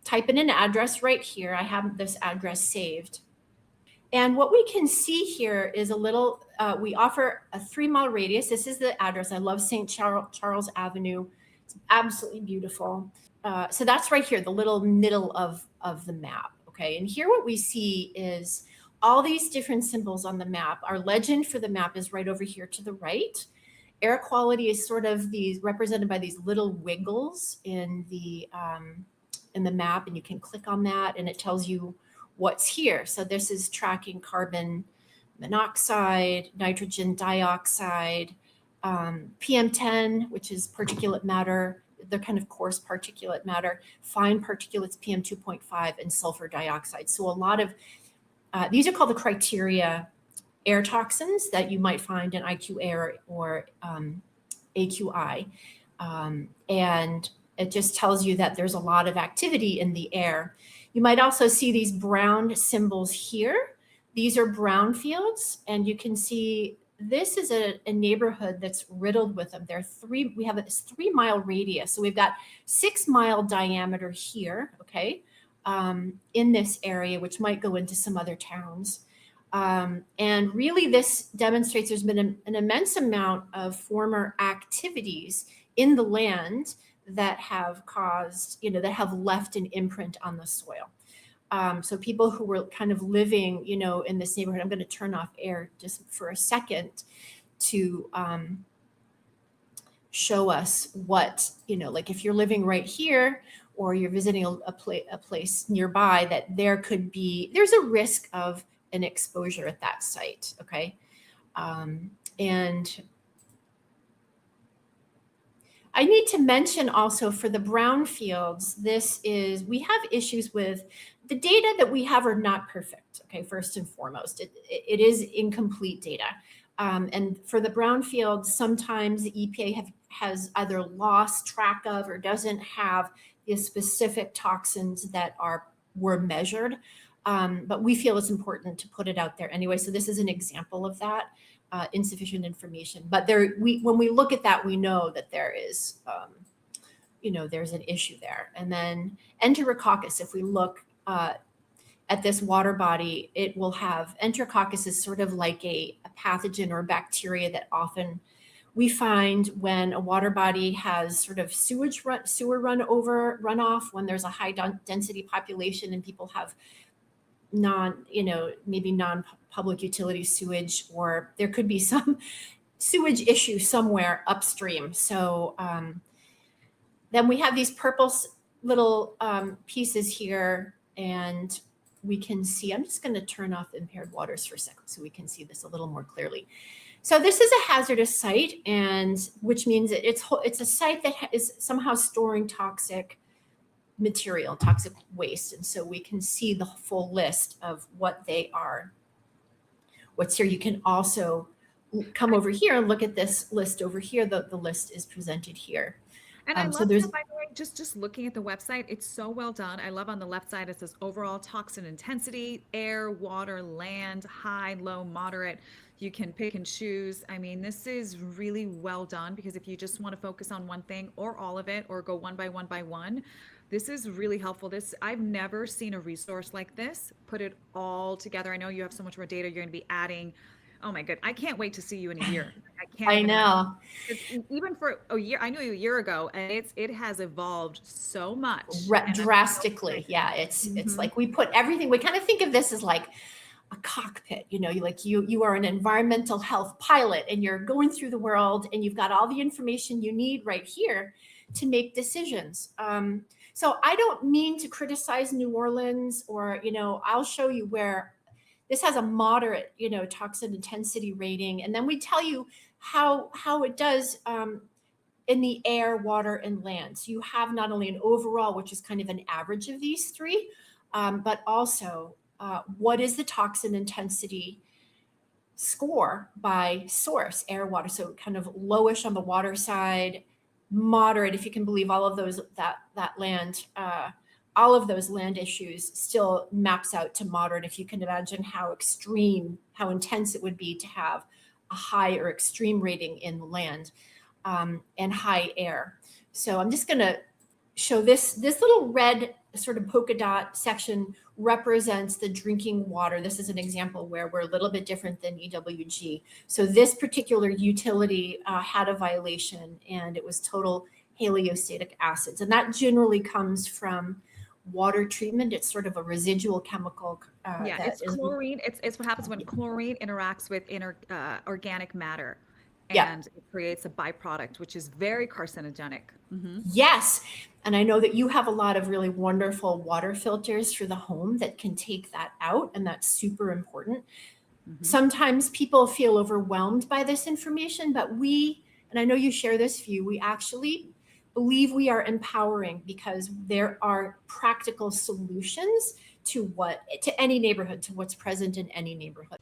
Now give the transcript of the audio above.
type in an address right here. I have this address saved. And what we can see here is a little, we offer a 3-mile radius. This is the address. I love St. Charles Avenue. It's absolutely beautiful. So that's right here, the little middle of the map. Okay, and here what we see is all these different symbols on the map. Our legend for the map is right over here to the right. Air quality is sort of these represented by these little wiggles in the map, and you can click on that and it tells you what's here. So this is tracking carbon monoxide, nitrogen dioxide, PM10, which is particulate matter. They're kind of coarse particulate matter, fine particulates, PM 2.5, and sulfur dioxide. So a lot of, these are called the criteria air toxins that you might find in IQ Air or AQI. And it just tells you that there's a lot of activity in the air. You might also see these brown symbols here. These are brownfields, and you can see this is a neighborhood that's riddled with them. We have a 3-mile radius. So we've got 6-mile diameter here, okay, in this area, which might go into some other towns. And really this demonstrates there's been an immense amount of former activities in the land that have caused, that have left an imprint on the soil. So people who were kind of living, in this neighborhood, I'm going to turn off air just for a second to show us what, like if you're living right here or you're visiting a place nearby, that there's a risk of an exposure at that site, okay? And I need to mention also for the brownfields, we have issues with the data that we have are not perfect, okay, first and foremost. It is incomplete data. And for the brownfields, sometimes the EPA has either lost track of or doesn't have the specific toxins that were measured. But we feel it's important to put it out there anyway. So this is an example of that. Insufficient information, but when we look at that, we know that there is, there's an issue there. And then Enterococcus, if we look at this water body, it will have Enterococcus is sort of like a pathogen or bacteria that often we find when a water body has sort of sewer runoff, when there's a high density population and people have maybe non-public utility sewage, or there could be some sewage issue somewhere upstream. So then we have these purple little pieces here, and we can see, I'm just going to turn off impaired waters for a second so we can see this a little more clearly. So this is a hazardous site, and which means it's a site that is somehow storing toxic material, toxic waste. And so we can see the full list of what they are. What's here, you can also come over here and look at this list over here. The list is presented here. And I love that, by the way, just looking at the website, it's so well done. I love on the left side, it says overall toxin intensity, air, water, land, high, low, moderate. You can pick and choose. I mean, this is really well done, because if you just want to focus on one thing or all of it, or go one by one, this is really helpful. I've never seen a resource like this, put it all together. I know you have so much more data you're going to be adding. Oh my God. I can't wait to see you in a year. I know. Even for a year, I knew you a year ago, and it has evolved so much. Drastically. Yeah. It's like we put everything, we kind of think of this as like a cockpit, you are an environmental health pilot, and you're going through the world, and you've got all the information you need right here to make decisions. So I don't mean to criticize New Orleans, or, I'll show you where this has a moderate, toxin intensity rating. And then we tell you how it does in the air, water, and land. So you have not only an overall, which is kind of an average of these three, but also what is the toxin intensity score by source, air, water. So kind of lowish on the water side, moderate, if you can believe all of those, that land, all of those land issues still maps out to moderate. If you can imagine how intense it would be to have a high or extreme rating in the land and high air. So I'm just going to show this little red sort of polka dot section represents the drinking water. This is an example where we're a little bit different than EWG. So this particular utility had a violation, and it was total haliostatic acids. And that generally comes from water treatment. It's sort of a residual chemical. It's chlorine. It's what happens when chlorine interacts with organic matter. And it creates a byproduct, which is very carcinogenic. Yes. And I know that you have a lot of really wonderful water filters for the home that can take that out. And that's super important. Sometimes people feel overwhelmed by this information, but and I know you share this view, we actually believe we are empowering because there are practical solutions to any neighborhood, to what's present in any neighborhood.